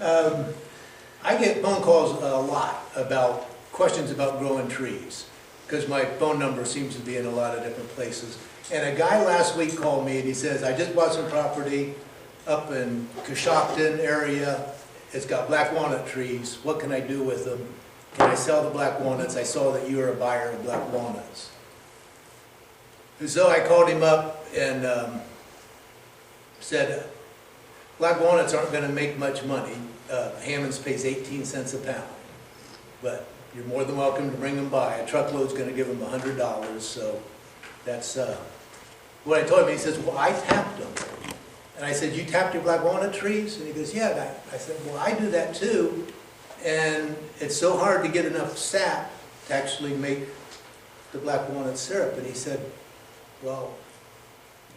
I get phone calls a lot about questions about growing trees, because my phone number seems to be in a lot of different places. And a guy last week called me and he says, I just bought some property up in Coshocton area. It's got black walnut trees. What can I do with them? Can I sell the black walnuts? I saw that you were a buyer of black walnuts. And so I called him up and said, black walnuts aren't going to make much money. Hammond's pays 18 cents a pound. But you're more than welcome to bring them by. A truckload's going to give them $100. So that's what I told him. He says, well, I tapped them. And I said, you tapped your black walnut trees? And he goes, yeah. I said, well, I do that too. And it's so hard to get enough sap to actually make the black walnut syrup. And he said, well,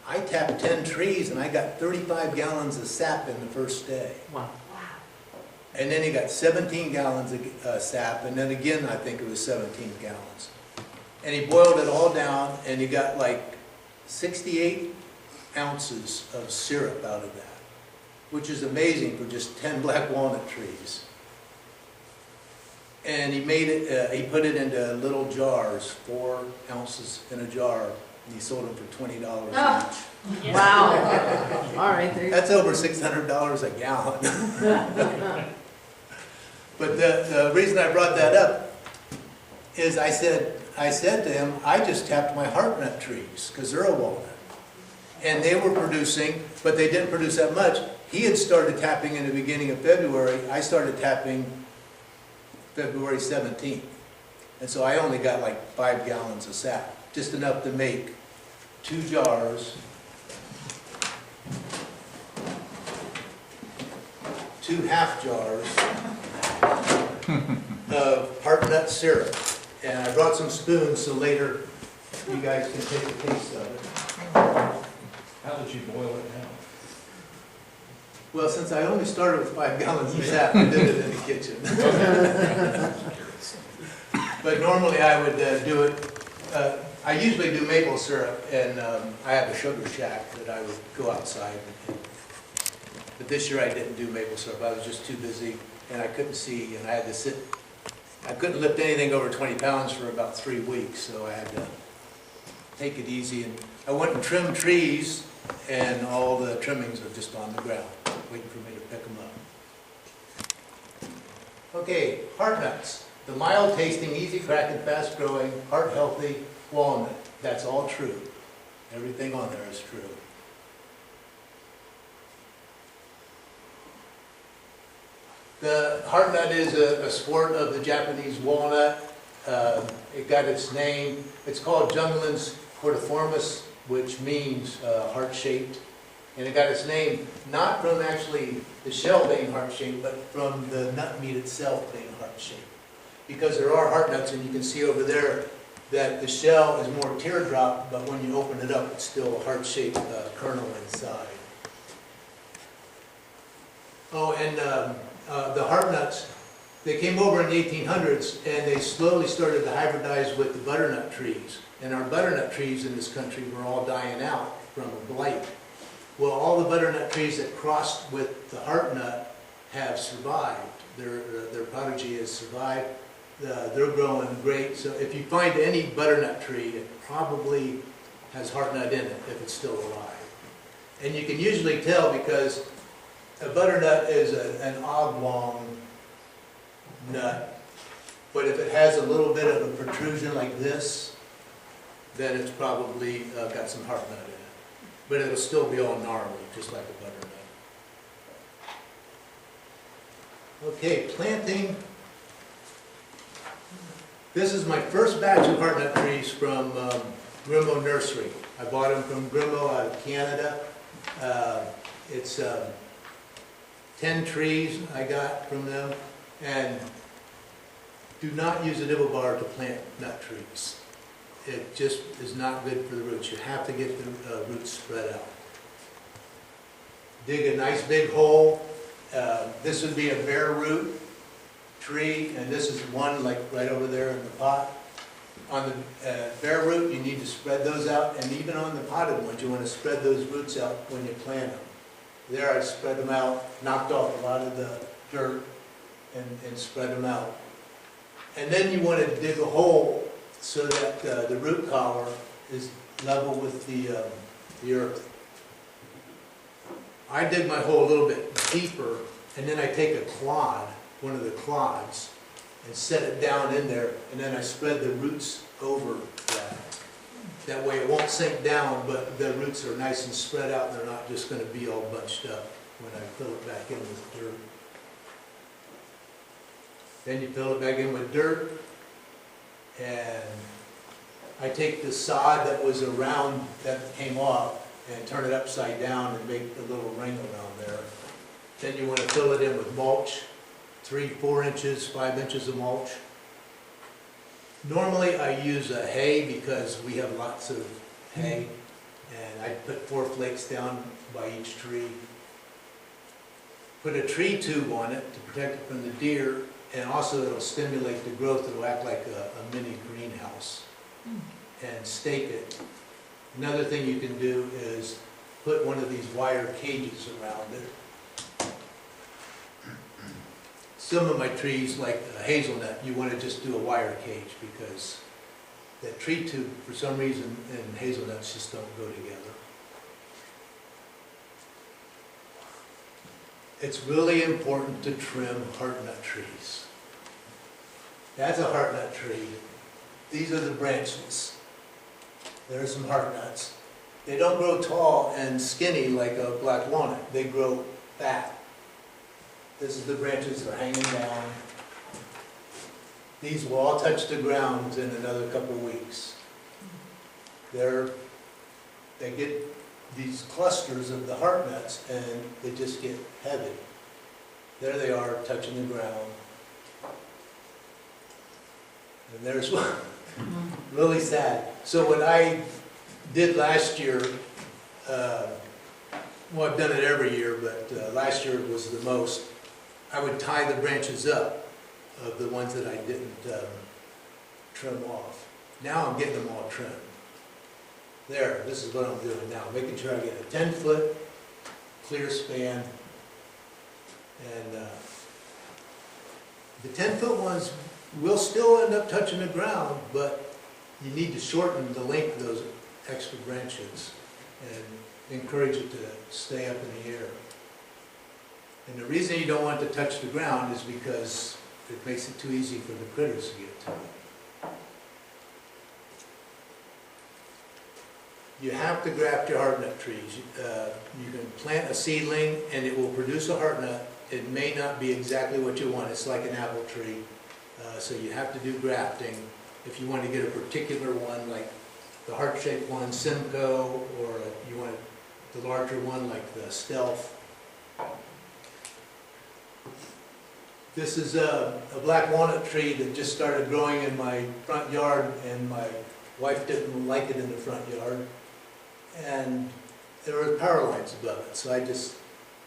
I tapped 10 trees and I got 35 gallons of sap in the first day. Wow. And then he got 17 gallons of sap, and then again I think it was 17 gallons. And he boiled it all down and he got like 68 ounces of syrup out of that, which is amazing for just 10 black walnut trees. And he made it, he put it into little jars, 4 ounces in a jar, and he sold them for $20 each. Wow. All right. There you That's over $600 a gallon. But the reason I brought that up is I said to him, I just tapped my Heartnut trees, because they're a walnut. And they were producing, but they didn't produce that much. He had started tapping in the beginning of February. I started tapping February 17th. And so I only got like 5 gallons of sap, just enough to make 2 jars, 2 half jars of Heartnut syrup. And I brought some spoons so later you guys can take a taste of it. How did you boil it down? Well, since I only started with 5 gallons of sap, I did it in the kitchen. But normally I would do it, I usually do maple syrup, and I have a sugar shack that I would go outside. But this year I didn't do maple syrup. I was just too busy and I couldn't see, and I had to sit. I couldn't lift anything over 20 pounds for about 3 weeks, so I had to take it easy. And I went and trimmed trees, and all the trimmings are just on the ground, waiting for me to pick them up. Okay, Heartnuts. The mild tasting, easy cracking, fast growing, heart healthy walnut. That's all true. Everything on there is true. The Heartnut is a sport of the Japanese walnut. It got its name. It's called Junglin's cordiformis, which means heart-shaped. And it got its name not from actually the shell being heart-shaped, but from the nut meat itself being heart-shaped. Because there are heart nuts, and you can see over there that the shell is more teardrop, but when you open it up, it's still a heart-shaped kernel inside. Oh, and the Heartnuts, they came over in the 1800s, and they slowly started to hybridize with the butternut trees. And our butternut trees in this country were all dying out from a blight. Well, all the butternut trees that crossed with the Heartnut have survived. Their progeny has survived. They're growing great. So if you find any butternut tree, it probably has Heartnut in it if it's still alive. And you can usually tell because a butternut is an oblong nut, but if it has a little bit of a protrusion like this, then it's probably got some Heartnut in it. But it'll still be all gnarly, just like a butternut. Okay, planting. This is my first batch of Heartnut trees from Grimo Nursery. I bought them from Grimo out of Canada. It's 10 trees I got from them. And do not use a nibble bar to plant nut trees. It just is not good for the roots. You have to get the roots spread out. Dig a nice big hole. This would be a bare root tree, and this is one like right over there in the pot. On the bare root, you need to spread those out, and even on the potted ones, you want to spread those roots out when you plant them. There I spread them out, knocked off a lot of the dirt and spread them out. And then you want to dig a hole so that the root collar is level with the earth. I dig my hole a little bit deeper, and then I take a clod, one of the clods, and set it down in there, and then I spread the roots over that. That way it won't sink down, but the roots are nice and spread out, and they're not just going to be all bunched up when I fill it back in with dirt. Then you fill it back in with dirt, and I take the sod that was around, that came off, and turn it upside down and make a little ring around there. Then you want to fill it in with mulch, 3, 4 inches, 5 inches of mulch. Normally I use a hay because we have lots of hay, and I put 4 flakes down by each tree. Put a tree tube on it to protect it from the deer, and also it'll stimulate the growth. It'll act like a mini greenhouse. And stake it. Another thing you can do is put one of these wire cages around it. Some of my trees, like hazelnut, you want to just do a wire cage because that tree tube, for some reason, and hazelnuts just don't go together. It's really important to trim heartnut trees. That's a heartnut tree. These are the branches. There's some heartnuts. They don't grow tall and skinny like a black walnut. They grow fat. This is the branches that are hanging down. These will all touch the ground in another couple of weeks. They get these clusters of the heartnuts and they just get heavy. There they are touching the ground. And there's one. Really sad. So what I did last year, well, I've done it every year, but last year was the most. I would tie the branches up of the ones that I didn't trim off. Now I'm getting them all trimmed. There, this is what I'm doing now, making sure I get a 10-foot clear span. And the 10-foot ones will still end up touching the ground, but you need to shorten the length of those extra branches and encourage it to stay up in the air. And the reason you don't want it to touch the ground is because it makes it too easy for the critters to get to it. You have to graft your heartnut trees. You can plant a seedling and it will produce a heartnut. It may not be exactly what you want. It's like an apple tree. So you have to do grafting if you want to get a particular one, like the heart-shaped one, Simcoe, or you want the larger one like the Stealth. This is a black walnut tree that just started growing in my front yard, and my wife didn't like it in the front yard. And there were power lines above it, so I just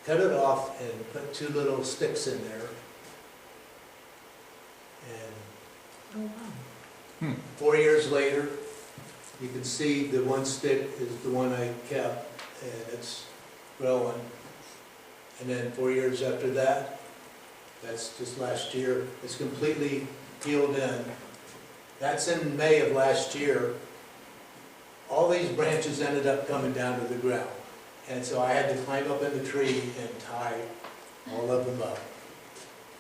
cut it off and put 2 little sticks in there. And 4 years later, you can see the one stick is the one I kept, and it's growing. And then 4 years after that, that's just last year, it's completely healed in. That's in May of last year. All these branches ended up coming down to the ground. And so I had to climb up in the tree and tie all of them up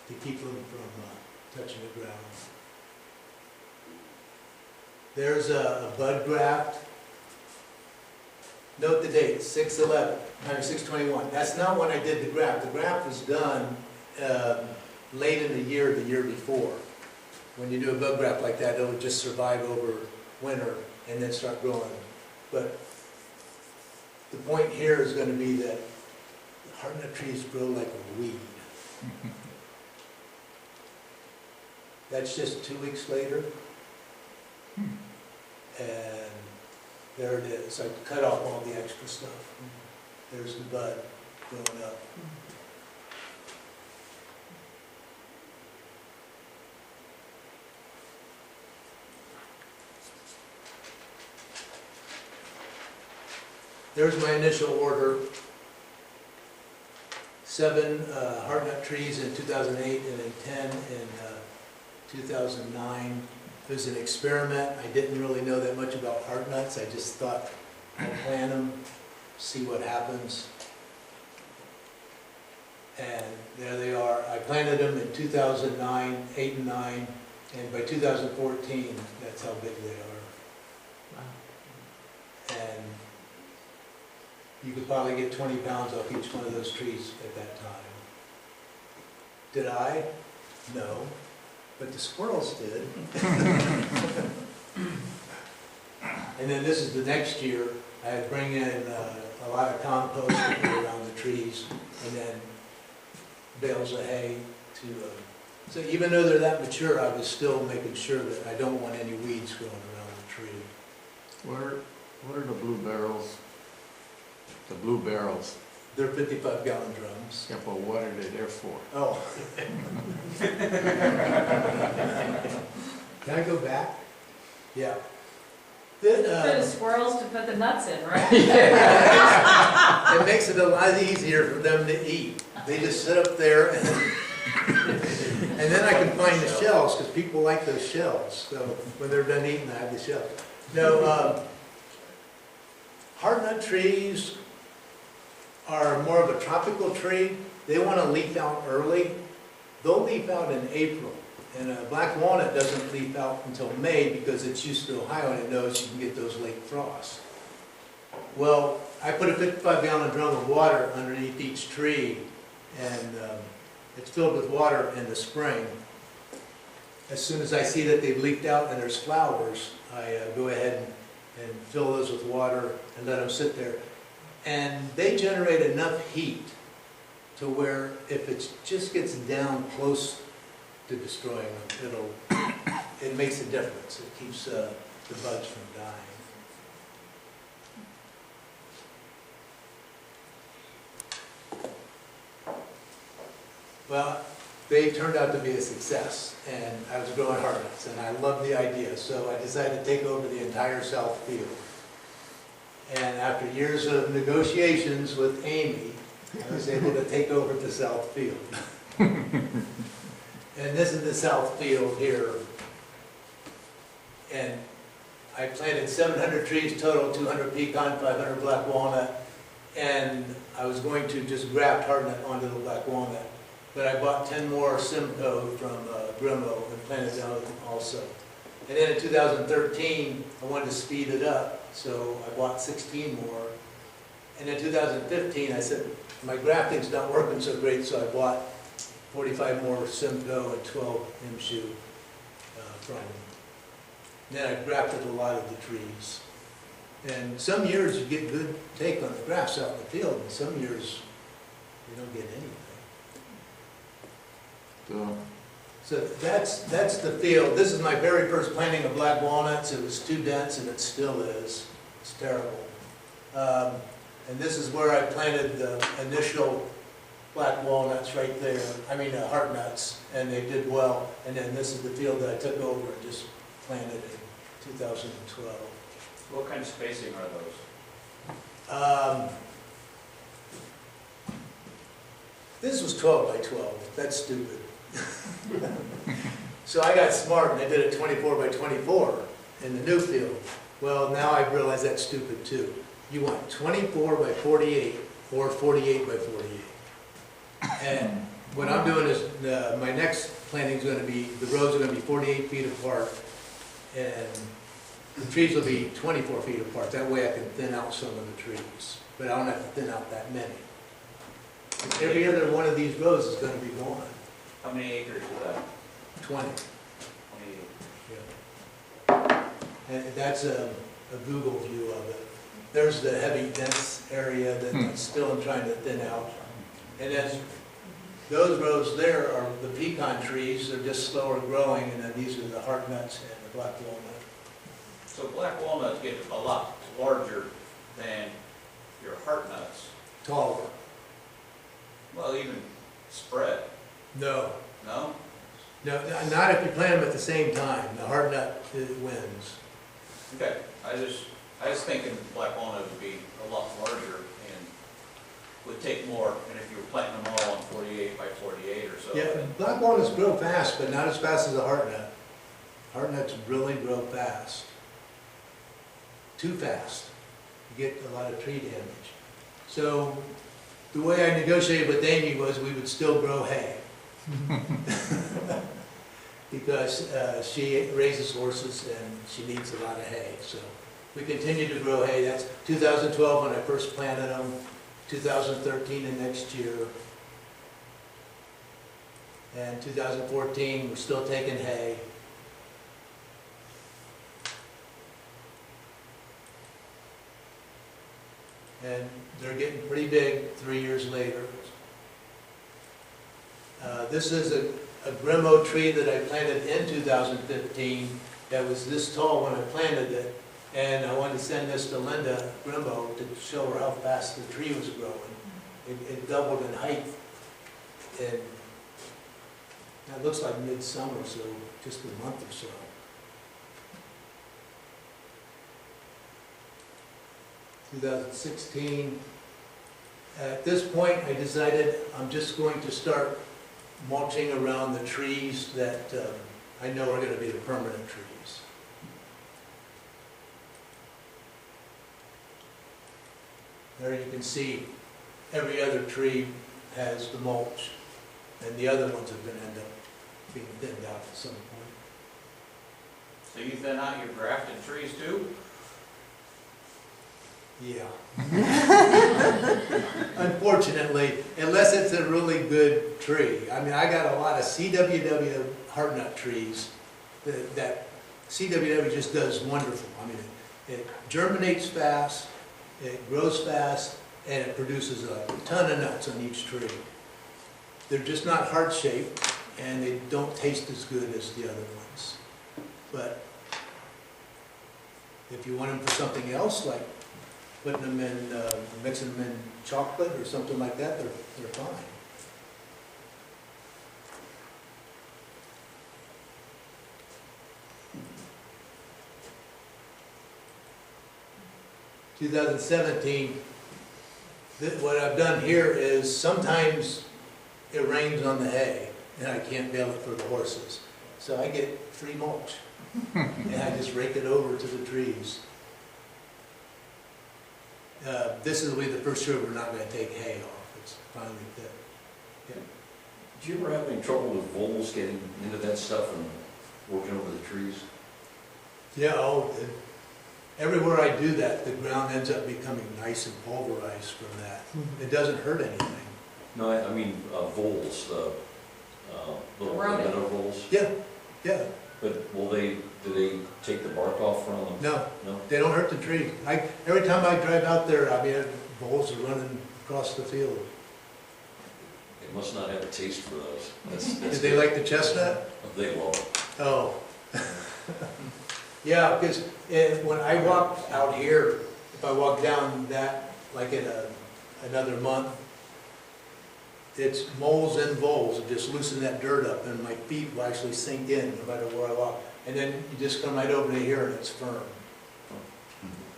to keep them from touching the ground. There's a bud graft. Note the date, 6/11, 6/21. That's not when I did the graft. The graft was done late in the year before. When you do a bud graft like that, it'll just survive over winter and then start growing. But the point here is going to be that heartnut trees grow like a weed. That's just 2 weeks later. And there it is. I cut off all the extra stuff. There's the bud growing up. There's my initial order. 7 Heartnut trees in 2008 and then 10 in 2009. It was an experiment. I didn't really know that much about Heartnuts. I just thought I'll plant them, see what happens. And there they are. I planted them in 2009, 8 and 9, and by 2014, that's how big they are. And you could probably get 20 pounds off each one of those trees at that time. Did I? No, but the squirrels did. And then this is the next year. I bring in a lot of compost to put around the trees, and then bales of hay to. So even though they're that mature, I was still making sure that I don't want any weeds growing around the tree. What are the blue barrels? The blue barrels. They're 55-gallon drums. Yeah, but what are they there for? Oh. Can I go back? Yeah. For the squirrels to put the nuts in, right? It makes it a lot easier for them to eat. They just sit up there and then I can find the shells, because people like those shells. So when they're done eating, I have the shells. No, Heartnut trees are more of a tropical tree. They want to leaf out early. They'll leaf out in April. And a black walnut doesn't leaf out until May because it's used to Ohio and it knows you can get those late frosts. Well, I put a 55-gallon drum of water underneath each tree, and it's filled with water in the spring. As soon as I see that they've leaked out and there's flowers, I go ahead and fill those with water and let them sit there. And they generate enough heat to where if it just gets down close to destroying them, it makes a difference. It keeps the buds from dying. Well, they turned out to be a success, and I was growing Heartnuts, and I loved the idea, so I decided to take over the entire south field. And after years of negotiations with Amy, I was able to take over the south field. And this is the south field here. And I planted 700 trees total, 200 pecan, 500 black walnut, and I was going to just graft Heartnut onto the black walnut. But I bought 10 more Simcoe from Grimo and planted those also. And then in 2013, I wanted to speed it up, so I bought 16 more. And in 2015, I said, my grafting's not working so great, so I bought 45 more Simcoe and 12 MSHU from them. Then I grafted a lot of the trees. And some years you get good take on the grafts out in the field, and some years you don't get anything. So that's the field. This is my very first planting of black walnuts. It was too dense, and it still is. It's terrible. And this is where I planted the initial black walnuts right there. I mean Heartnuts, and they did well. And then this is the field that I took over and just planted in 2012. What kind of spacing are those? This was 12 by 12. That's stupid. So I got smart and I did it 24 by 24 in the new field. Well, now I realize that's stupid too. You want 24 by 48 or 48 by 48. And what I'm doing is my next planting is going to be, the rows are going to be 48 feet apart, and the trees will be 24 feet apart. That way I can thin out some of the trees, but I don't have to thin out that many. Every other one of these rows is going to be gone. How many acres is that? 20. 20. Yeah. And that's a Google view of it. There's the heavy dense area that I'm still trying to thin out. And then those rows there are the pecan trees. They're just slower growing, and then these are the Heartnuts and the black walnut. So black walnuts get a lot larger than your Heartnuts. Taller. Well, even spread. No. No? No, not if you plant them at the same time. The Heartnut wins. Okay. I was thinking black walnut would be a lot larger and would take more than if you were planting them all on 48 by 48 or so. Yeah, black walnuts grow fast, but not as fast as a heartnut. Heartnuts really grow fast. Too fast. You get a lot of tree damage. So the way I negotiated with Amy was we would still grow hay. Because she raises horses and she needs a lot of hay. So we continue to grow hay. That's 2012 when I first planted them, 2013 and next year. And 2014, we're still taking hay. And they're getting pretty big 3 years later. This is a Grimo tree that I planted in 2015 that was this tall when I planted it. And I wanted to send this to Linda Grimo to show her how fast the tree was growing. It doubled in height. And it looks like midsummer, so just a month or so. In 2016. At this point, I decided I'm just going to start mulching around the trees that I know are going to be the permanent trees. There you can see every other tree has the mulch, and the other ones are going to end up being thinned out at some point. So you thin out your grafted trees too? Yeah. Unfortunately, unless it's a really good tree. I mean, I got a lot of CWW Heartnut trees that CWW just does wonderful. I mean, it germinates fast, it grows fast, and it produces a ton of nuts on each tree. They're just not heart-shaped, and they don't taste as good as the other ones. But if you want them for something else, like putting them in, mixing them in chocolate or something like that, they're fine. In 2017, what I've done here is sometimes it rains on the hay and I can't bale it for the horses. So I get free mulch and I just rake it over to the trees. This will be the first year we're not going to take hay off. It's finally fit. Yeah. Do you ever have any trouble with voles getting into that stuff and working over the trees? Yeah, everywhere I do that, the ground ends up becoming nice and pulverized from that. It doesn't hurt anything. No, I mean voles, little Rodent. meadow voles. Yeah, yeah. But do they take the bark off from them? No, No? they don't hurt the tree. Every time I drive out there, I mean, voles are running across the field. They must not have a taste for those. That's Did they like the chestnut? They love it. Oh. Yeah, because when I walk out here, if I walk down that, like in another month, it's moles and voles, it just loosen that dirt up and my feet will actually sink in no matter where I walk. And then you just come right over to here and it's firm.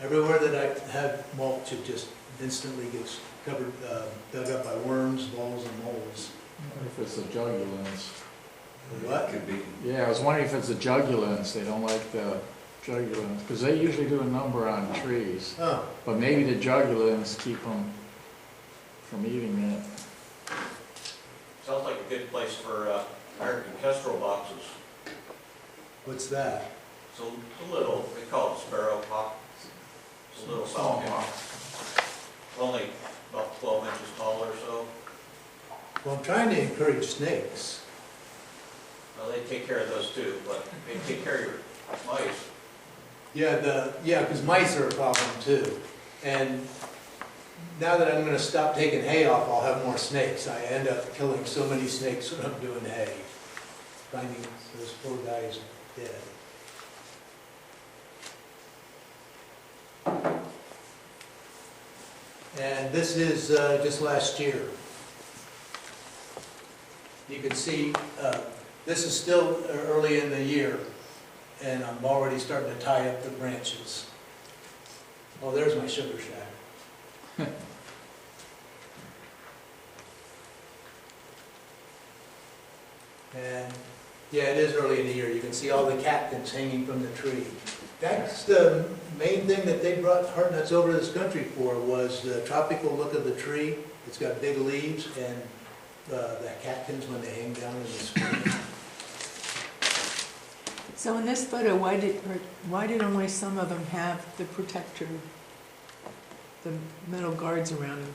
Everywhere that I have mulch, it just instantly gets covered, dug up by worms, voles, and moles. If it's the jugulans. What? Could be. Yeah, I was wondering if it's the jugulans, they don't like the jugulans, because they usually do a number on trees. Oh, But maybe the jugulans keep them from eating it. Sounds like a good place for American kestrel boxes. what's that? So a little, they call it sparrow hawk. It's a little falcon. Only about 12 inches tall or so. Well, I'm trying to encourage snakes. Well, they take care of those too, but they take care of your mice. Yeah, because mice are a problem too. And now that I'm going to stop taking hay off, I'll have more snakes. I end up killing so many snakes when I'm doing hay. Finding those poor guys dead. And this is just last year. You can see, this is still early in the year, and I'm already starting to tie up the branches. Oh, there's my sugar shack. And, yeah, it is early in the year. You can see all the catkins hanging from the tree. That's the main thing that they brought Heartnuts over to this country for, was the tropical look of the tree. It's got big leaves and the catkins when they hang down in the spring. So in this photo, why did only some of them have the protector, the metal guards around them?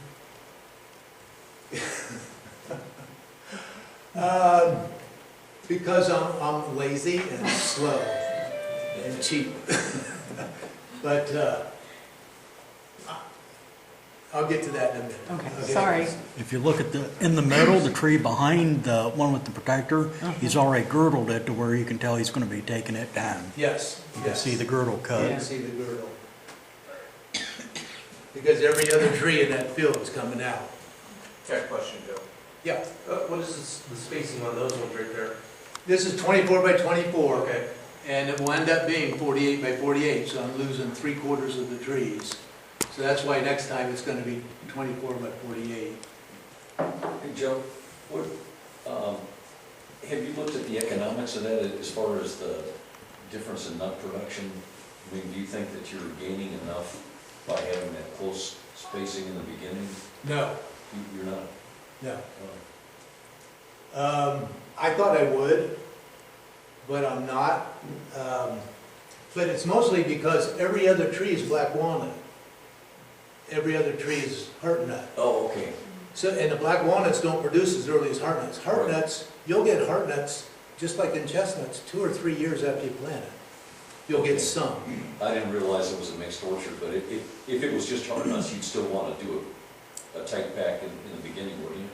Because I'm lazy and slow and cheap. But I'll get to that in a minute. Okay, sorry. If you look at in the middle, the tree behind the one with the protector, he's already girdled it to where you can tell he's going to be taking it down. Yes, You can see the girdle You cut. can see the girdle. Because every other tree in that field is coming out. Check question, Joe. Yeah, What is the spacing on those ones right there? this is 24 by 24. Okay. And it will end up being 48 by 48, so I'm losing 3/4 of the trees. So that's why next time it's gonna be 24 by 48. Hey, Joe, what, have you looked at the economics of that as far as the difference in nut production? I mean, do you think that you're gaining enough by having that close spacing in the beginning? No, You're not? no. Oh. I thought I would, but I'm not. But it's mostly because every other tree is black walnut. Every other tree is Heartnut. Oh, okay. So, and the black walnuts don't produce as early as Heartnuts. Heartnuts, you'll get Heartnuts, just like in chestnuts, 2 or 3 years after you plant it. You'll get some. I didn't realize it was a mixed orchard, but if it was just Heartnuts, you'd still want to do a tight pack in the beginning, wouldn't you?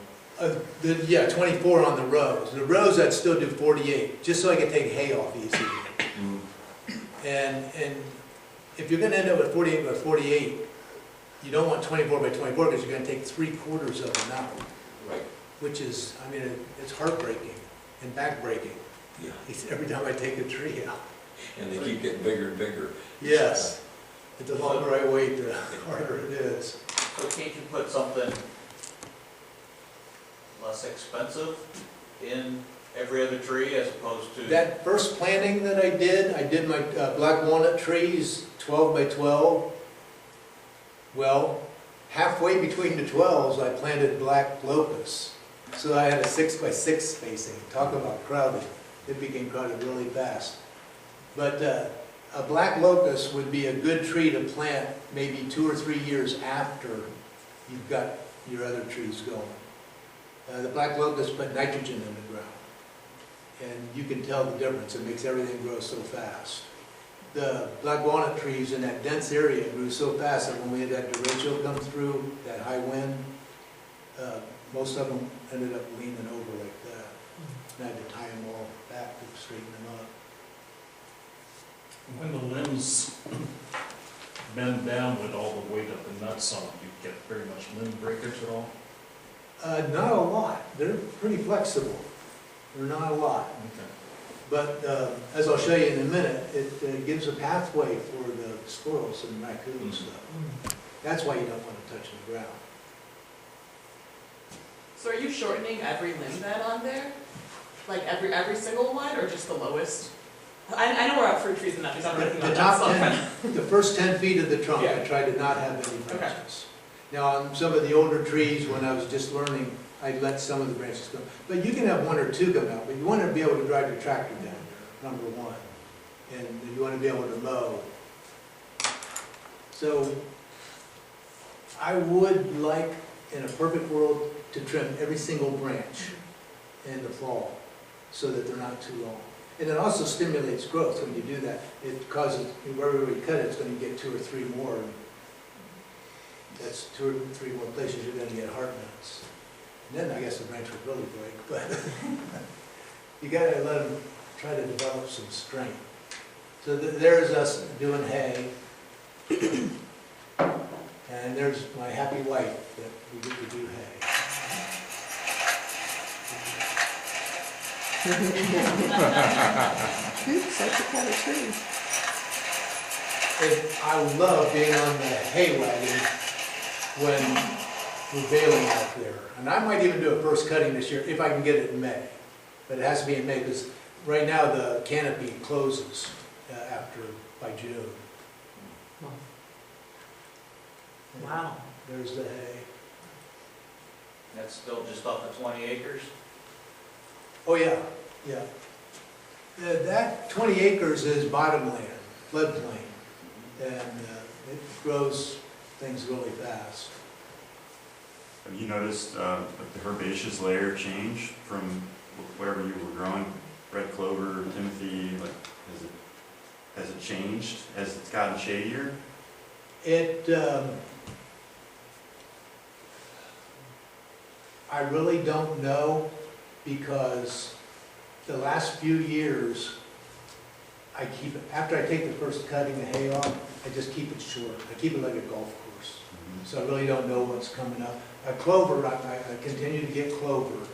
Yeah, 24 on the rows. The rows I'd still do 48, just so I can take hay off easy. And if you're gonna end up with 48 by 48, you don't want 24 by 24 because you're gonna take 3/4 of them out, Right. which is, I mean, it's heartbreaking and backbreaking. Yeah. Every time I take a tree out. And they keep getting bigger and bigger. Yes. But the longer I wait, the harder it is. So can't you put something less expensive in every other tree as opposed to? That first planting that I did my black walnut trees, 12 by 12. Well, halfway between the 12s, I planted black locusts. So I had a 6 by 6 spacing. Talk about crowded. It became crowded really fast. But a black locust would be a good tree to plant maybe 2 or 3 years after you've got your other trees going. The black locust put nitrogen in the ground. And you can tell the difference. It makes everything grow so fast. The black walnut trees in that dense area grew so fast that when we had that derecho come through, that high wind, most of them ended up leaning over like that. And I had to tie them all back to straighten them up. When the limbs bend down with all the weight of the nuts on them, you get very much limb breakage at all? Not a lot. They're pretty flexible. They're not a lot. Okay. But as I'll show you in a minute, it gives a pathway for the squirrels and raccoons and stuff. That's why you don't want to touch the ground. So are you shortening every limb then on there? Like every single one, or just the lowest? I know we're up fruit trees and nothing, so I'm not The top 10, the first 10 feet of the trunk, I Yeah. tried to not have any branches. Now, on some of the older trees, when I was just learning, I'd let some of the branches go. But you can have 1 or 2 come out, but you want to be able to drive your tractor down there, number 1. And you want to be able to mow. So I would like, in a perfect world, to trim every single branch in the fall so that they're not too long. And it also stimulates growth when you do that. It causes, wherever we cut it, it's going to get 2 or 3 more. That's 2 or 3 more places you're going to get Heartnuts. And then I guess the branch would really break, but you got to let them try to develop some strength. So there's us doing hay. And there's my happy wife that we get to do hay. Oops, I took out a tree. And I love being on the hay wagon when we're baling out there. And I might even do a first cutting this year if I can get it in May. But it has to be in May, because right now the canopy closes by June. Wow. There's the hay. That's still just off of 20 acres? Oh, yeah, yeah. That 20 acres is bottomland, floodplain, and it grows things really fast. Have you noticed like the herbaceous layer change from wherever you were growing? Red clover, timothy, like has it changed as it's gotten shadier? I really don't know, because the last few years, after I take the first cutting of hay off, I just keep it short. I keep it like a golf course. So I really don't know what's coming up. Clover, I continue to get clover.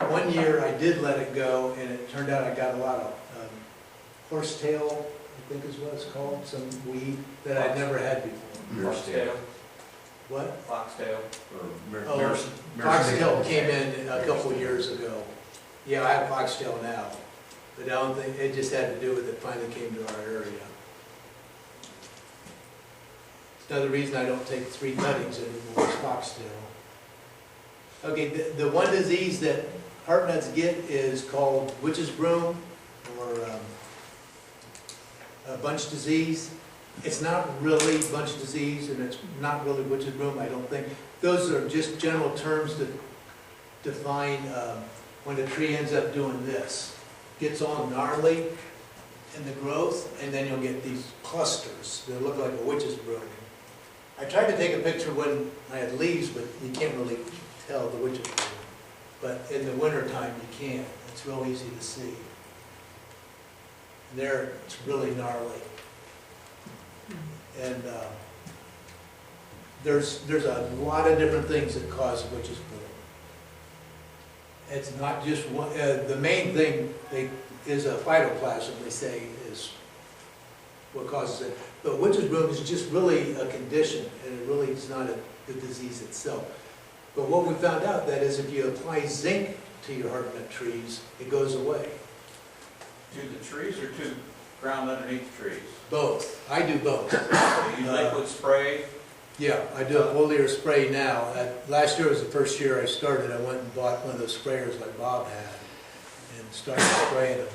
One year I did let it go, and it turned out I got a lot of horsetail, I think is what it's called, some weed that I'd never had before. Foxtail. What? Foxtail. Foxtail came in a couple years ago. Yeah, I have foxtail now, but I don't think, it just had to do with it finally came to our area. Another reason I don't take 3 cuttings anymore is foxtail. Okay, the one disease that Heartnuts get is called witch's broom, or bunch disease. It's not really bunch disease, and it's not really witch's broom, I don't think. Those are just general terms that define when a tree ends up doing this. Gets all gnarly in the growth, and then you'll get these clusters that look like a witch's broom. I tried to take a picture when I had leaves, but you can't really tell the witch's broom. But in the wintertime, you can. It's real easy to see. There, it's really gnarly. And there's a lot of different things that cause witch's broom. It's not just one. The main thing is a phytoplasm, they say, is what causes it. But witch's broom is just really a condition, and it really is not the disease itself. But what we found out, that is, if you apply zinc to your Heartnut trees, it goes away. To the trees or to ground underneath the trees? Both. I do both. So you liquid spray? Yeah, I do a foliar spray now. Last year was the first year I started. I went and bought one of those sprayers like Bob had and started spraying them.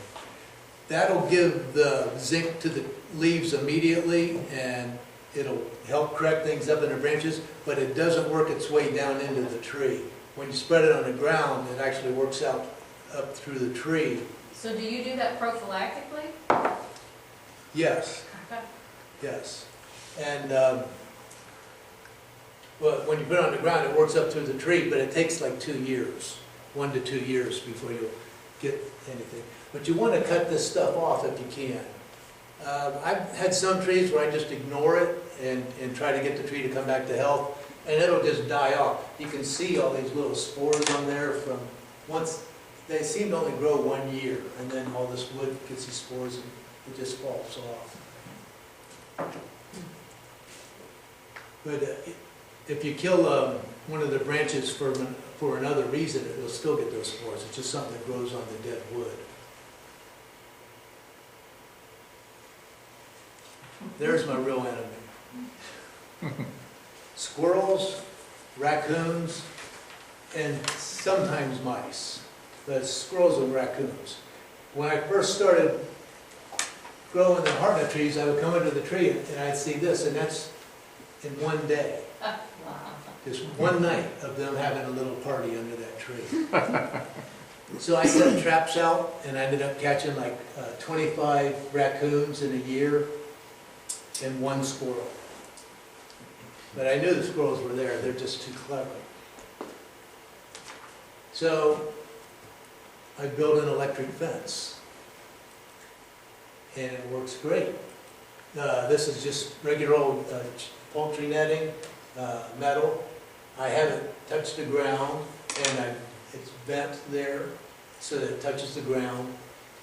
That'll give the zinc to the leaves immediately, and it'll help correct things up in the branches, but it doesn't work its way down into the tree. When you spread it on the ground, it actually works out up through the tree. So do you do that prophylactically? Yes, yes. And well, when you put it on the ground, it works up through the tree, but it takes like 2 years, 1 to 2 years before you'll get anything. But you want to cut this stuff off if you can. I've had some trees where I just ignore it and try to get the tree to come back to health, and it'll just die off. You can see all these little spores on there from once, they seem to only grow 1 year, and then all this wood gets these spores and it just falls off. But if you kill one of the branches for another reason, it'll still get those spores. It's just something that grows on the dead wood. There's my real enemy. Squirrels, raccoons, and sometimes mice. But squirrels and raccoons. When I first started growing the Heartnut trees, I would come into the tree and I'd see this, and that's in one day. Just one night of them having a little party under that tree. So I set traps out, and I ended up catching like 25 raccoons in a year and 1 squirrel. But I knew the squirrels were there, they're just too clever. So I built an electric fence, and it works great. This is just regular old poultry netting, metal. I haven't touched the ground, and it's bent there so that it touches the ground,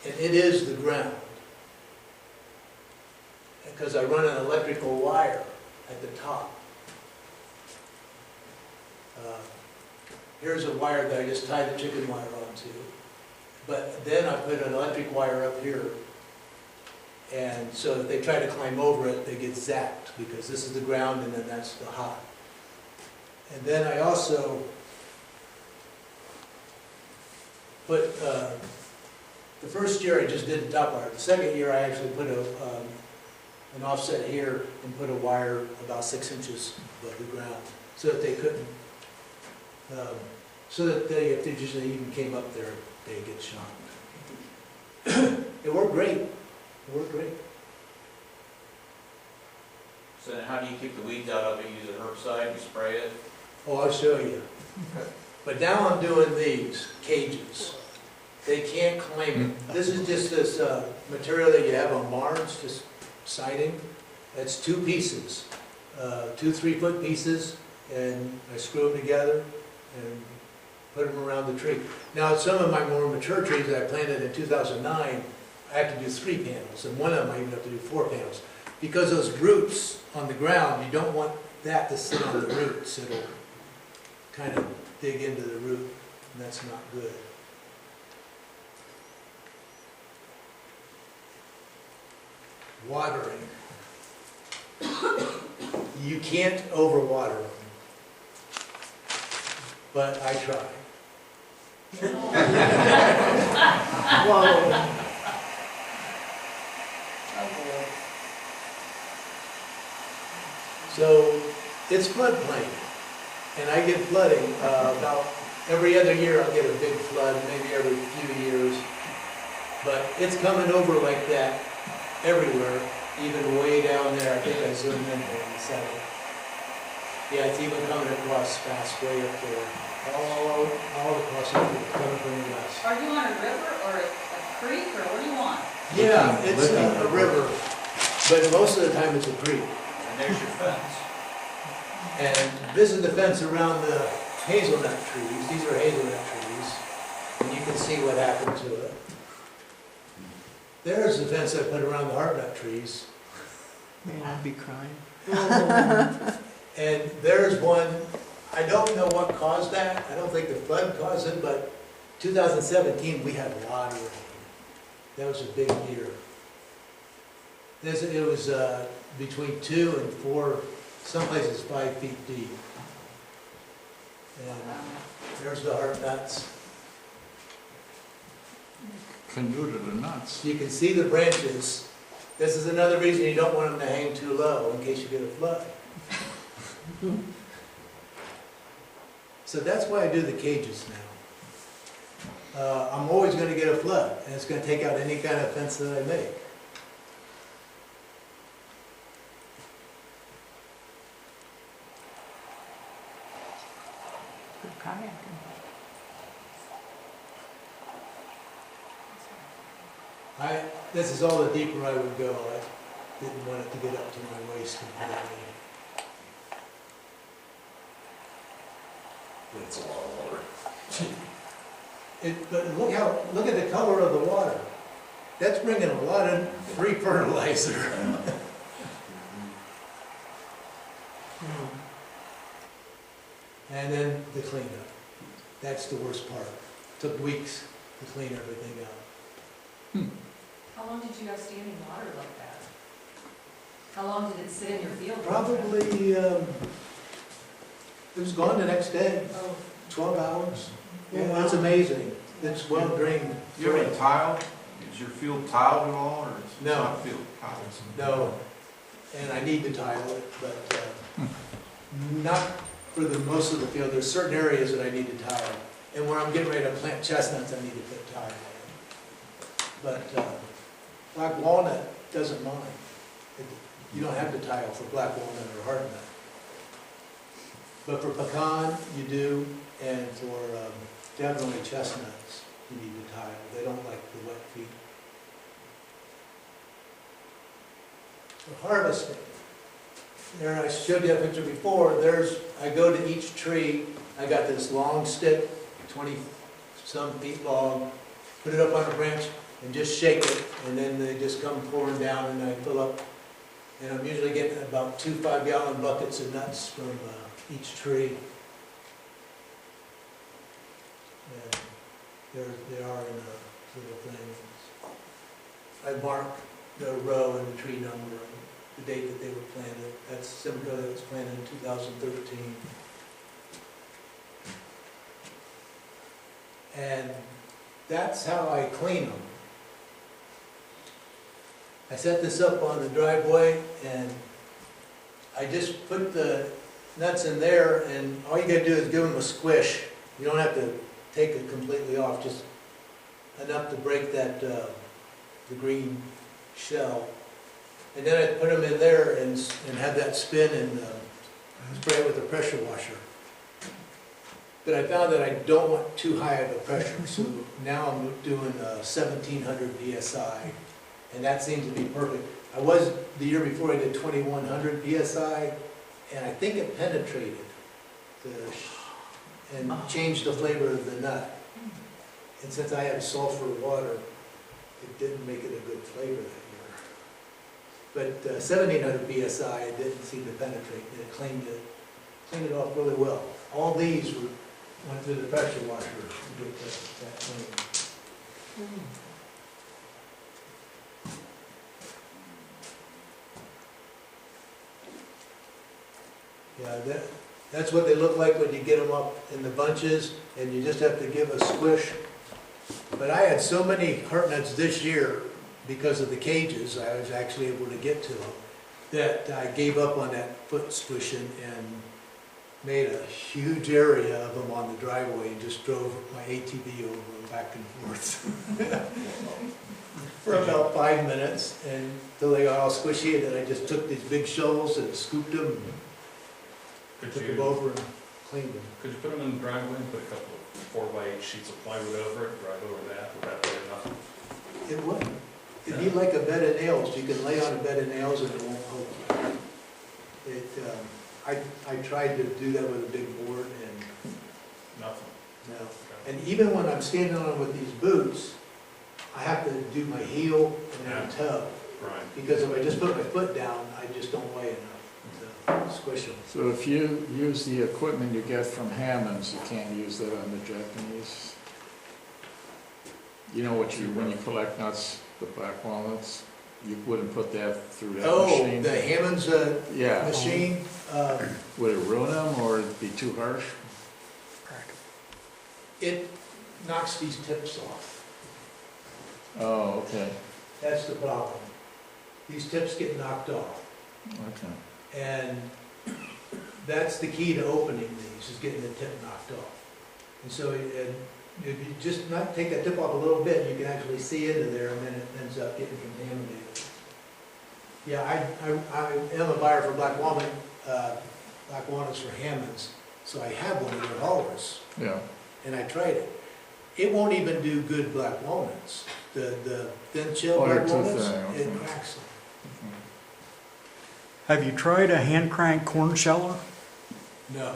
and it is the ground. Because I run an electrical wire at the top. here's a wire that I just tie the chicken wire onto. But then I put an electric wire up here. And so if they try to climb over it, they get zapped, because this is the ground and then that's the hot. And then I also put, the first year I just did the top wire. The second year I actually put an offset here and put a wire about 6 inches above the ground, so that they couldn't, so that if they just even came up there, they'd get shocked. It worked great. It worked great. So then how do you keep the weeds out of it? Use a herbicide, you spray it? Oh, I'll show you. But now I'm doing these cages. They can't climb it. This is just this material that you have on barns, just siding. That's 2 pieces, 2 3-foot pieces, and I screw them together and put them around the tree. Now, some of my more mature trees that I planted in 2009, I have to do 3 panels, and one of them I even have to do 4 panels. Because those roots on the ground, you don't want that to sit on the roots. It'll kind of dig into the root, and that's not good. Watering. You can't overwater them, but I try. Whoa. So it's floodplain, and I get flooding about every other year. I'll get a big flood, maybe every few years, but it's coming over like that everywhere, even way down there. I think I zoomed in there and said it. Yeah, it's even coming across fast way up there, all across the field, coming from the west. Are you on a river or a creek, or what do you want? Yeah, it's a river, but most of the time it's a creek. And there's your fence. And this is the fence around the hazelnut trees. These are hazelnut trees, and you can see what happened to it. There's the fence I put around the heartnut trees. Man, I'd be crying. And there's one, I don't know what caused that. I don't think the flood caused it, but 2017, we had a lot of rain. That was a big year. It was between 2 and 4, some places 5 feet deep. And there's the heartnuts. Can do to the nuts. You can see the branches. This is another reason you don't want them to hang too low in case you get a flood. So that's why I do the cages now. I'm always going to get a flood, and it's going to take out any kind of fence that I make. Good kayaking. This is all the deeper I would go. I didn't want it to get up to my waist completely. It's a lot of water. But look at the color of the water. That's bringing a lot of free fertilizer. And then the cleanup. That's the worst part. Took weeks to clean everything up. How long did you have standing water like that? How long did it sit in your field? Probably, it was gone the next day, Oh, 12 hours. Yeah, wow. that's amazing. It's well drained. Do you have any tile? Is your field tiled at all, or it's No. not field tiled? No, and I need to tile it, but not for the most of the field. There's certain areas that I need to tile. And where I'm getting ready to plant chestnuts, I need to put tile in. But black walnut doesn't mind. You don't have to tile for black walnut or heartnut. But for pecan, you do, and for definitely chestnuts, you need to tile. They don't like the wet feet. For harvesting, there I showed you a picture before. I go to each tree. I got this long stick, 20-some feet long, put it up on a branch and just shake it, and then they just come pouring down, and I fill up. And I'm usually getting about 2 5-gallon buckets of nuts from each tree. They are in a little thing. I marked the row and the tree number and the date that they were planted. That's Simcoe that was planted in 2013. And that's how I clean them. I set this up on the driveway and I just put the nuts in there, and all you gotta do is give them a squish. You don't have to take it completely off, just enough to break that, the green shell. And then I put them in there and have that spin and spray it with a pressure washer. But I found that I don't want too high of a pressure, so now I'm doing 1700 PSI, and that seems to be perfect. I was, the year before I did 2100 PSI, and I think it penetrated and changed the flavor of the nut. And since I have sulfur water, it didn't make it a good flavor that year. But 1700 PSI, it didn't seem to penetrate, and it cleaned it off really well. All these went through the pressure washer to get that clean. Yeah, that's what they look like when you get them up in the bunches, and you just have to give a squish. But I had so many Heartnuts this year, because of the cages, I was actually able to get to them, that I gave up on that foot squishing and made a huge area of them on the driveway and just drove my ATV over them back and forth for about 5 minutes, and until they got all squishy, and then I just took these big shovels and scooped them, and took them over and cleaned them. Could you put them in the driveway and put a couple of 4x8 sheets of plywood over it, drive over that, would that be enough? It wouldn't. It'd be like a bed of nails. You can lay on a bed of nails and it won't poke you. I tried to do that with a big board and Nothing. no. And even when I'm standing on it with these boots, I have to do my heel and then toe. Right. Because if I just put my foot down, I just don't weigh enough to squish them. So if you use the equipment you get from Hammond's, you can't use that on the Japanese? You know what when you collect nuts, the black walnuts, you wouldn't put that through that machine? Oh, the Hammond's Yeah. machine? Would it ruin them or it'd be too harsh? It knocks these tips off. Oh, okay, That's the problem. These tips get knocked off. okay. And that's the key to opening these, is getting the tip knocked off. And so if you just not take that tip off a little bit, you can actually see into there, and then it ends up getting contaminated. Yeah, I am a buyer for black walnuts for Hammond's, so I have one of their haulers, Yeah. and I tried it. It won't even do good black walnuts. The thin chill Oh, they're black too walnuts, thin, it okay. cracks them. Have you tried a hand crank corn sheller? No.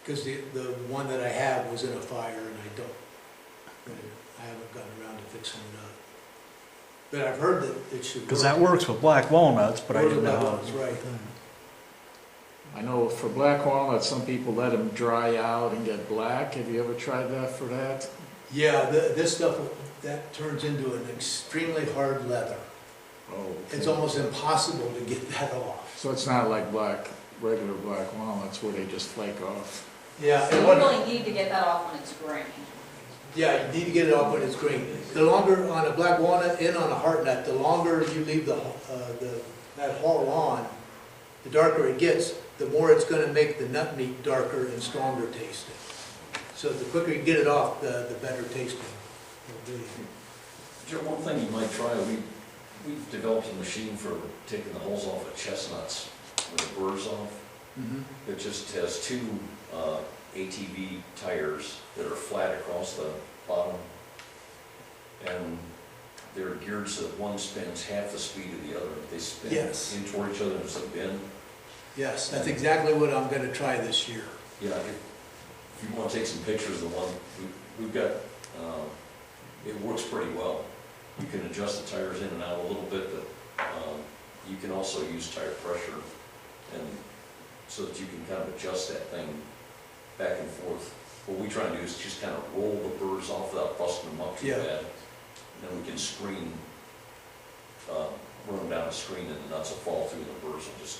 Because the one that I have was in a fire and I haven't gotten around to fixing it up. But I've heard that it should work. Because that works with black walnuts, but I Works didn't with know. black how walnuts, it right. worked. I know for black walnuts, some people let them dry out and get black. Have you ever tried that for that? Yeah, this stuff, that turns into an extremely hard leather. Oh, okay. It's almost impossible to get that off. So it's not like regular black walnuts where they just flake off? Yeah, So and you what, really need to get that off when it's green. yeah, you need to get it off when it's green. The longer on a black walnut and on a Heartnut, the longer you leave that hull on, the darker it gets, the more it's going to make the nut meat darker and stronger tasting. So the quicker you get it off, the better tasting it'll be. Joe, one thing you might try, we've developed a machine for taking the hulls off of chestnuts with the burrs off. It just has two ATV tires that are flat across the bottom. And they're geared so that one spins half the speed of the other. They spin Yes. in toward each other as they bend. Yes, that's exactly what I'm going to try this year. Yeah, if you want to take some pictures of the one, we've got, it works pretty well. You can adjust the tires in and out a little bit, but you can also use tire pressure and so that you can kind of adjust that thing back and forth what we try and do is just kind of roll the burrs off without busting them up too Yeah. bad. And then we can screen, run them down a screen and the nuts will fall through and the burrs will just.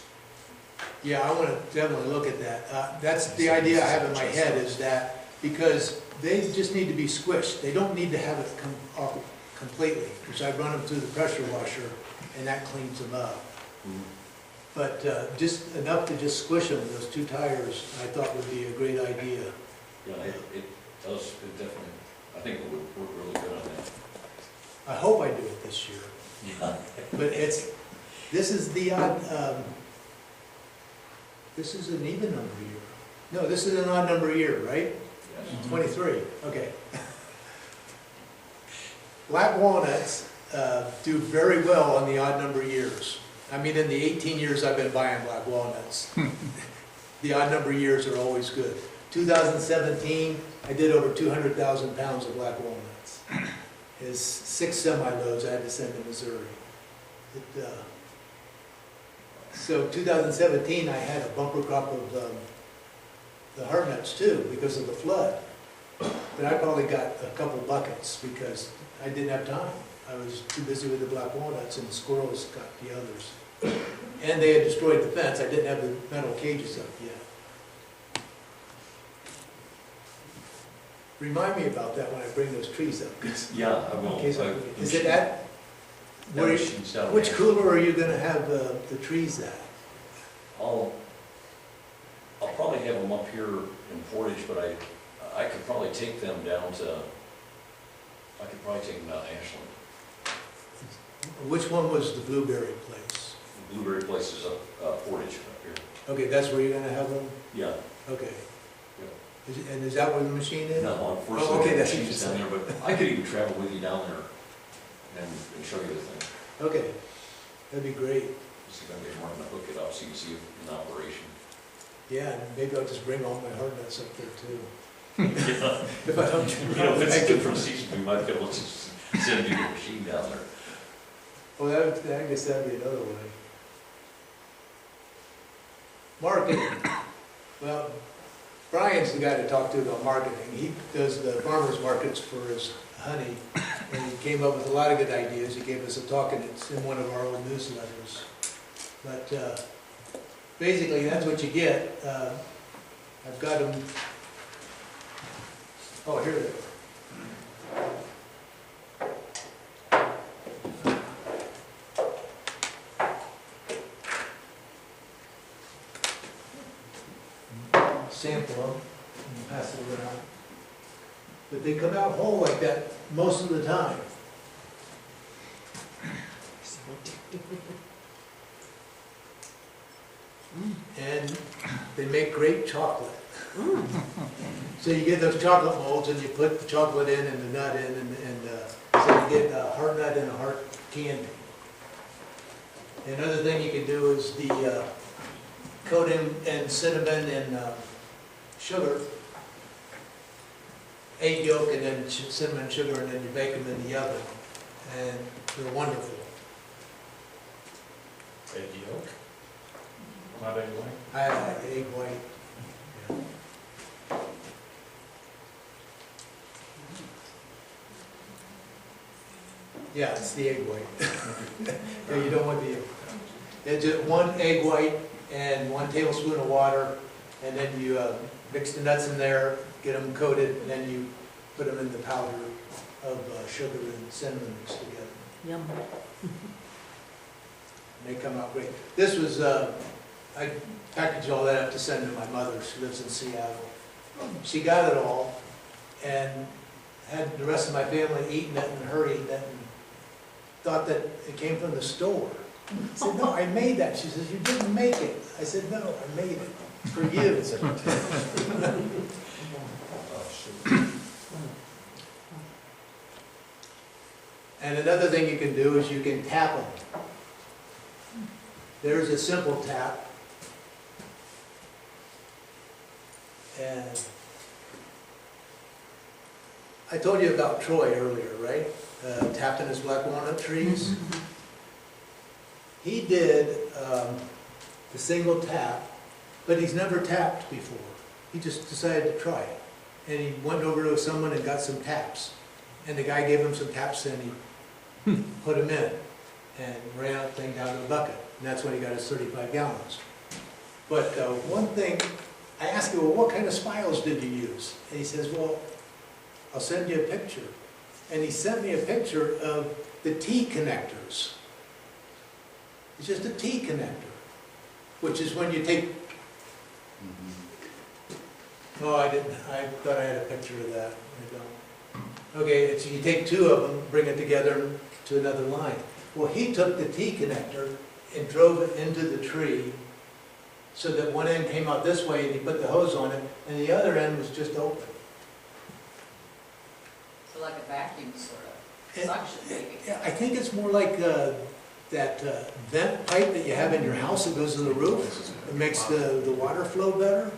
Yeah, I want to definitely look at that. That's the idea I have in my head, is that because they just need to be squished. They don't need to have it come off completely, which I run them through the pressure washer and that cleans them up. But just enough to just squish them, those two tires, I thought would be a great idea. Yeah, it does, it definitely, I think it would work really good on that. I hope I do it this year. Yeah. But this is the odd, this is an even number year. No, this is an odd number year, right? Yes. 23, okay. Black walnuts do very well on the odd number years. I mean, in the 18 years I've been buying black walnuts, the odd number years are always good. 2017, I did over 200,000 pounds of black walnuts. Is 6 semi-loads I had to send to Missouri. So 2017, I had a bumper crop of the Heartnuts too, because of the flood. But I probably got a couple buckets because I didn't have time. I was too busy with the black walnuts and the squirrels got the others. And they had destroyed the fence. I didn't have the metal cages up yet. Remind me about that when I bring those trees up. 'Cause Yeah, I will. in case is it at, That machine's down which there. cooler are you gonna have the trees at? I'll probably have them up here in Portage, but I could probably take them down to, I could probably take them down to Ashland. Which one was the blueberry place? The blueberry place is up, Portage up here. Okay, that's where you're gonna have them? Yeah. Okay. Yeah. And is that where the machine is? No, Oh, unfortunately, okay, the that's machine's down there, but I could even travel with you down there and show you the thing. Okay, that'd be great. Just if I'm going to hook it up so you can see it in operation. Yeah, and maybe I'll just bring all my Heartnuts up there too. Yeah. If I don't, You know, if it's a different season, we might be able to just send you the machine down there. well, I guess that'd be another way. Marketing. Well, Brian's the guy to talk to about marketing. He does the farmers markets for his honey, and he came up with a lot of good ideas. He gave us a talk, and it's in one of our old newsletters. But basically, that's what you get. I've got them. Oh, here they are. Sample them and pass it around. But they come out whole like that most of the time. And they make great chocolate. So you get those chocolate molds and you put the chocolate in and the nut in, and so you get a heart nut and a heart candy. Another thing you can do is the coating and cinnamon and sugar, egg yolk and then cinnamon sugar, and then you bake them in the oven, and they're wonderful. Egg yolk? Not egg white? I like egg white. Yeah. Yeah, it's the egg white. Yeah, you don't want the, it's just 1 egg white and 1 tablespoon of water, and then you mix the nuts in there, get them coated, and then you put them in the powder of sugar and cinnamon mixed together. Yum. And they come out great. This was, I packaged all that up to send to my mother. She lives in Seattle. She got it all and had the rest of my family eating it and her eating it, and thought that it came from the store. I said, no, I made that. She says, you didn't make it. I said, no, I made it. It's for you. And another thing you can do is you can tap them. There's a simple tap. And I told you about Troy earlier, right? Tapping his black walnut trees. He did the single tap, but he's never tapped before. He just decided to try it. and he went over to someone and got some taps. And the guy gave him some taps and he put them in and ran out the thing down to the bucket. And that's when he got his 35 gallons. But one thing, I asked him, well, what kind of spiles did you use? And he says, well, I'll send you a picture. And he sent me a picture of the T connectors. It's just a T connector, which is when you take, oh, I didn't, I thought I had a picture of that. I don't. Okay, it's, you take two of them, bring it together to another line. Well, he took the T connector and drove it into the tree so that one end came out this way and he put the hose on it, and the other end was just open. So like a vacuum sort of, And- suction maybe. Yeah, I think it's more like that vent pipe that you have in your house that goes to the roof. It makes the water flow better.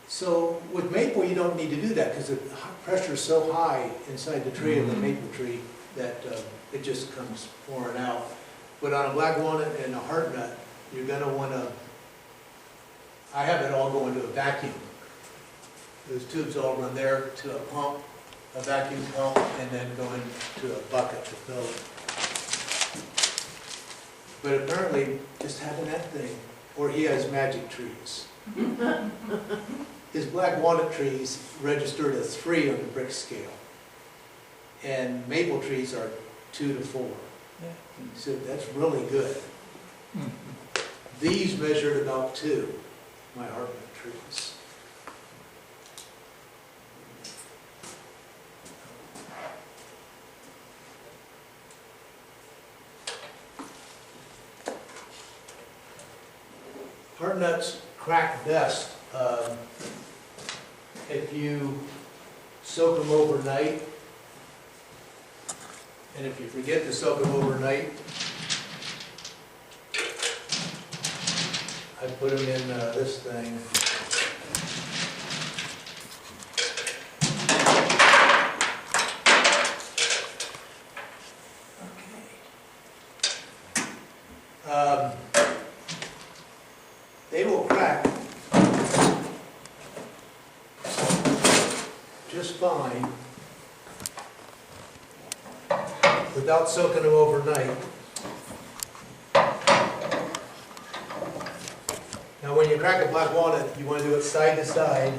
So with maple, you don't need to do that because the pressure is so high inside the tree of the maple tree that it just comes pouring out. But on a black walnut and a heartnut, you're going to want to, I have it all going to a vacuum. Those tubes all run there to a pump, a vacuum pump, and then go into a bucket to fill it. But apparently, just having that thing, or he has magic trees. His black walnut trees registered as 3 on the brick scale. And maple trees are 2 to 4. So that's really good. These measured about 2, my Heartnut trees. Heartnuts crack best if you soak them overnight. And if you forget to soak them overnight, I put them in this thing. Okay. They will crack just fine without soaking them overnight. Now when you crack a black walnut, you want to do it side to side,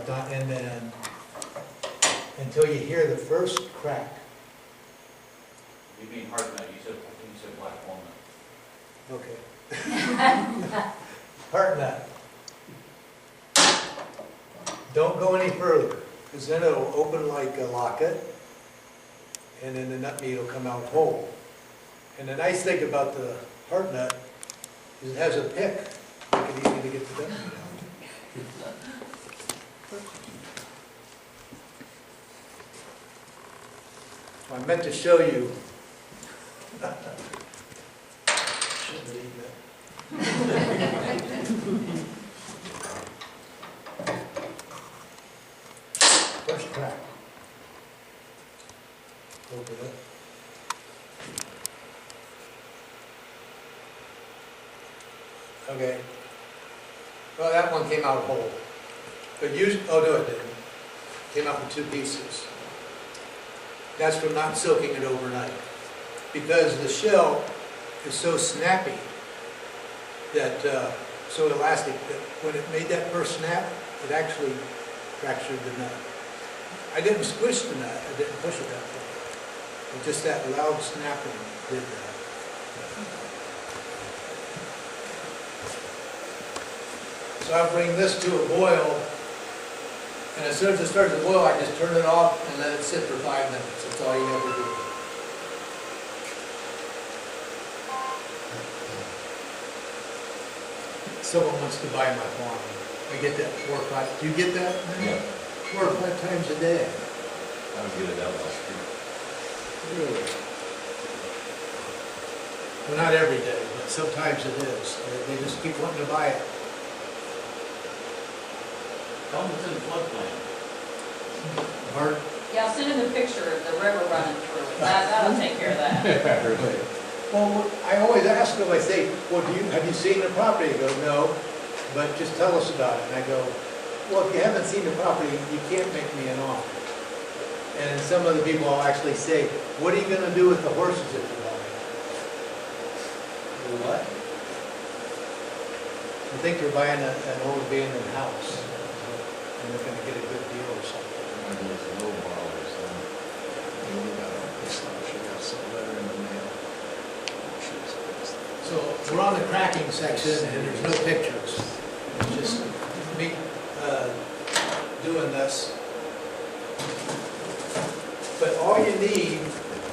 not end to end, until you hear the first crack. You mean Heartnut, you said black walnut. Okay. Heartnut. Don't go any further, because then it'll open like a locket, and then the nut meat will come out whole. And the nice thing about the Heartnut is it has a pick, make it easy to get the nut meat out. I meant to show you. Shouldn't have eaten it. First crack. Open it. Okay. Well, that one came out whole. But usually, oh no, it didn't. Came out in 2 pieces. That's from not soaking it overnight. Because the shell is so snappy that, so elastic, that when it made that first snap, it actually fractured the nut. I didn't squish the nut, I didn't push it that far. But just that loud snapping did that. So I bring this to a boil, and as soon as it starts to boil, I just turn it off and let it sit for 5 minutes. That's all you have to do. Someone wants to buy my farm. I get that 4 or 5, do you get that? Yeah. 4 or 5 times a day. I would get it out last year. Really? Well, not every day, but sometimes it is. They just keep wanting to buy it. Tell them it's in the floodplain. Hard. Yeah, I'll send in the picture of the river running through it. That'll take care of that. Well, I always ask them, I say, well, have you seen the property? They go, no. but just tell us about it. And I go, well, if you haven't seen the property, you can't make me an offer. And some of the people will actually say, what are you gonna do with the horses if you buy it? Well, what? I think they're buying an old abandoned house, and they're gonna get a good deal or something. So we're on the cracking section, and there's no pictures. It's just me doing this. But all you need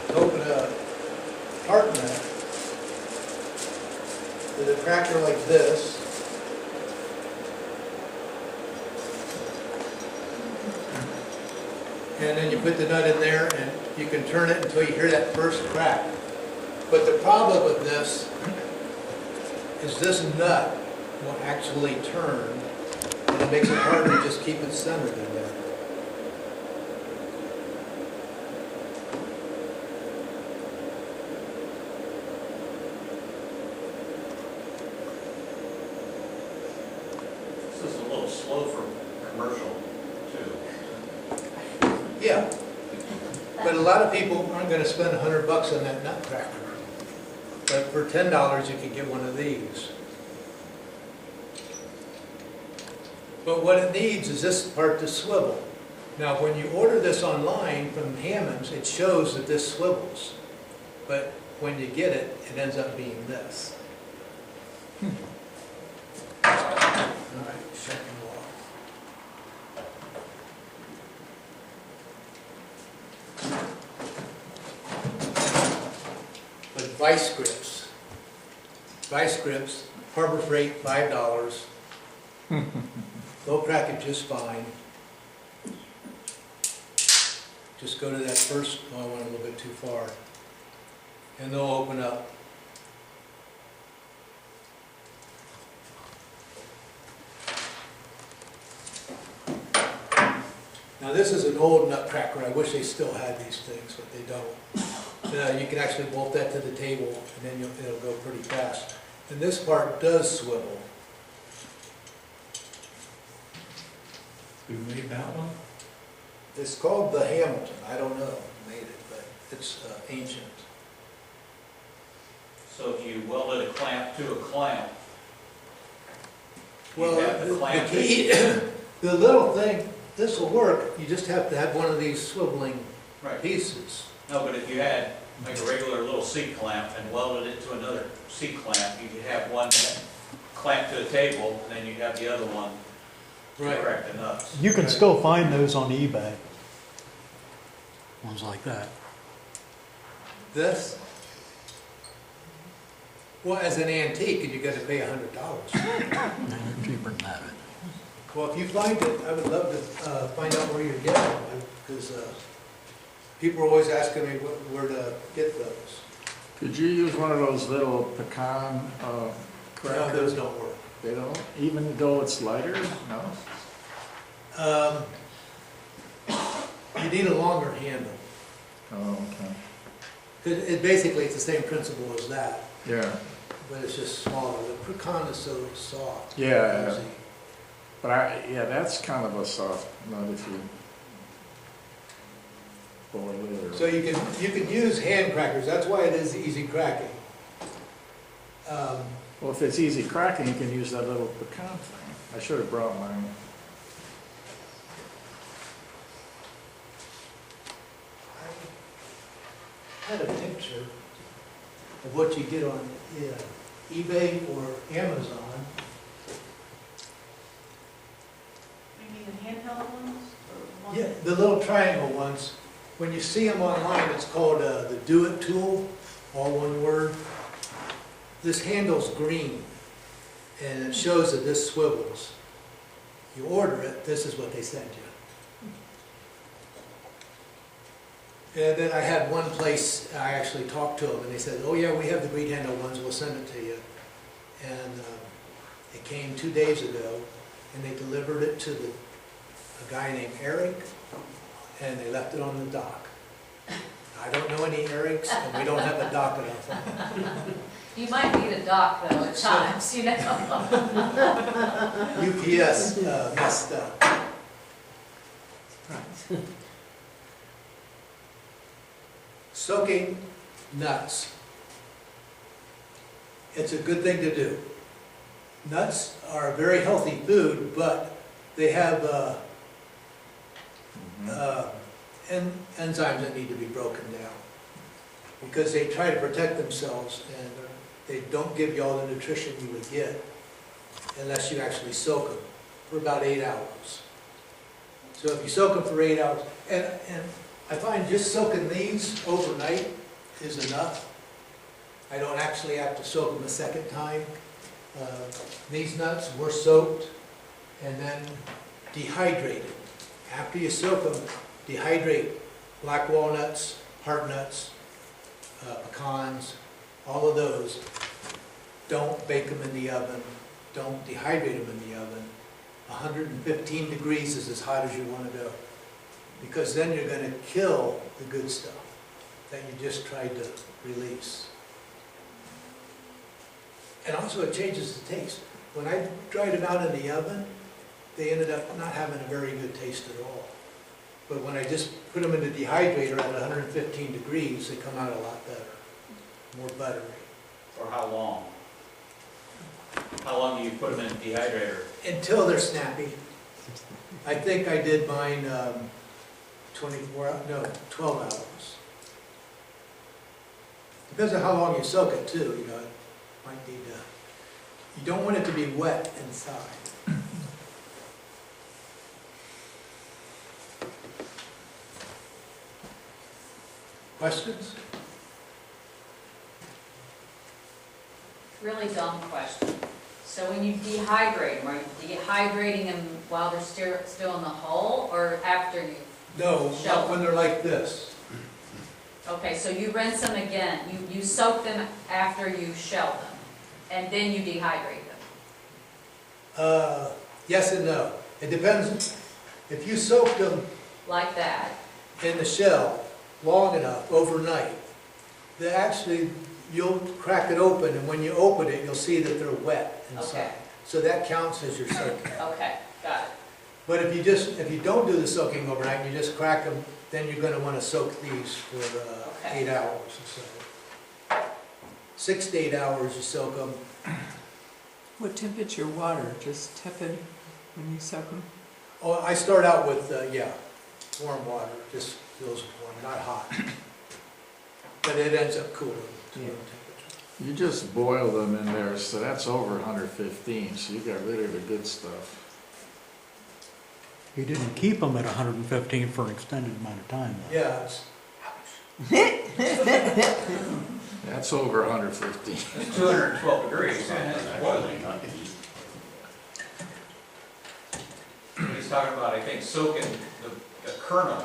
to open a Heartnut is a cracker like this. And then you put the nut in there, and you can turn it until you hear that first crack. But the problem with this is this nut will actually turn, and it makes it harder to just keep it centered in there. This is a little slow for commercial too. Yeah. But a lot of people aren't gonna spend $100 on that nutcracker. But for $10, you can get one of these. But what it needs is this part to swivel. Now, when you order this online from Hammond's, it shows that this swivels. But when you get it, it ends up being this. All right, second wall. But vice grips. Vice grips, Harbor Freight, $5. They'll crack it just fine. Just go to that first, oh, I went a little bit too far. And they'll open up. Now this is an old nutcracker. I wish they still had these things, but they don't. You can actually bolt that to the table, and then it'll go pretty fast. And this part does swivel. Who made that one? It's called the Hamilton. I don't know who made it, but it's ancient. So if you welded a clamp to a clamp, you Well, have the clamp. the key, the little thing, this will work. You just have to have one of these swiveling Right. pieces. No, but if you had like a regular little C clamp and welded it to another C clamp, you could have one clamp to a table, and then you'd have the other one to crack the nuts. You can still find those on eBay. Ones like that. This, well, as an antique, and you got to pay $100. No, they're cheaper than that. Well, if you find it, I would love to find out where you're getting them, because people are always asking me where to get those. Could you use one of those little pecan No, crackers? those don't work. They don't, even though it's lighter? No? You need a longer handle. Oh, okay. 'Cause basically, it's the same principle as that, Yeah, but it's just smaller. The pecan is so soft. Yeah. Easy. but yeah, that's kind of a soft nut if you boil it or. So you can use hand crackers. That's why it is easy cracking. Well, if it's easy cracking, you can use that little pecan thing. I should have brought mine. I had a picture of what you get on eBay or Amazon. You mean the handheld ones? Or the Yeah, ones the little triangle ones. When you see them online, it's called the Do It tool, all one word. This handle's green, and it shows that this swivels. You order it, this is what they send you. And then I had one place, I actually talked to them, and they said, oh yeah, we have the green handle ones, we'll send it to you. And it came 2 days ago, and they delivered it to a guy named Eric, and they left it on the dock. I don't know any Erics, and we don't have a dock at our farm. You might need a dock though at times, you know? UPS messed up. Soaking nuts. It's a good thing to do. Nuts are a very healthy food, but they have enzymes that need to be broken down because they try to protect themselves and they don't give you all the nutrition you would get unless you actually soak them for about 8 hours. So if you soak them for 8 hours, and I find just soaking these overnight is enough. I don't actually have to soak them a second time. These nuts were soaked and then dehydrated. After you soak them, dehydrate black walnuts, Heartnuts, pecans, all of those. Don't bake them in the oven. Don't dehydrate them in the oven. 115 degrees is as hot as you want to go, because then you're going to kill the good stuff that you just tried to release. And also it changes the taste. When I dried them out in the oven, they ended up not having a very good taste at all. But when I just put them in the dehydrator at 115 degrees, they come out a lot better, more buttery. For how long? How long do you put them in the dehydrator? Until they're snappy. I think I did mine 12 hours. Depends on how long you soak it too, you know. It might need to, you don't want it to be wet inside. Questions? Really dumb question. So when you dehydrate them, are you dehydrating them while they're still in the hull or after you? No, Shell not when they're like this. Okay, so you rinse them again. You soak them after you shell them, and then you dehydrate them. Yes and no. It depends. If you soak them Like that. in the shell long enough, overnight, you'll crack it open, and when you open it, you'll see that they're wet inside. Okay. So that counts as your soaking. Okay, got it. But if you don't do the soaking overnight, and you just crack them, then you're gonna wanna soak these for Okay. 8 hours or so. 6 to 8 hours you soak them. What temperature water? Just tepid when you soak them? Oh, I start out with, warm water, just feels warm, not hot. But it ends up cooling to room temperature. You just boil them in there, so that's over 115, so you got rid of the good stuff. He didn't keep them at 115 for an extended amount of time, though. Yeah, it's, That's over 115. It's 212 degrees, and it's boiling. He's talking about, I think, soaking the kernel,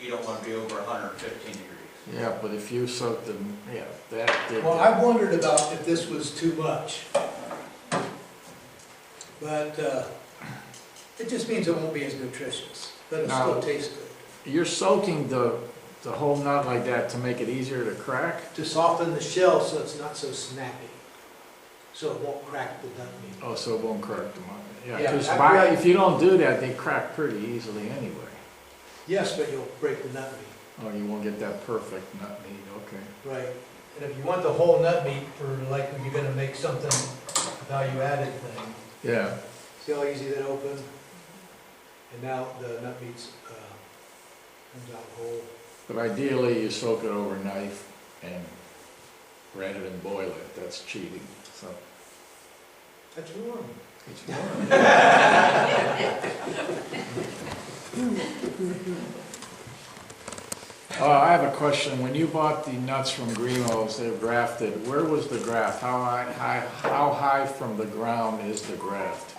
you don't want to be over 115 degrees. Yeah, but if you soak them, yeah, that did. well, I wondered about if this was too much. But it just means it won't be as nutritious, but it'll Now- still taste good. You're soaking the whole nut like that to make it easier to crack? To soften the shell so it's not so snappy, so it won't crack the nut meat. Oh, so it won't crack them up. Yeah, Yeah, because after I- if you don't do that, they crack pretty easily anyway. Yes, but you'll break the nut meat. Oh, you won't get that perfect nut meat, okay. Right. And if you want the whole nut meat for like when you're gonna make something value-added thing, Yeah. see how easy that opened? And now the nut meat's comes out whole. But ideally, you soak it overnight and rather than boil it, that's cheating, so. That's warm. It's warm. I have a question. When you bought the nuts from Grimo's, they were grafted, where was the graft? How high from the ground is the graft?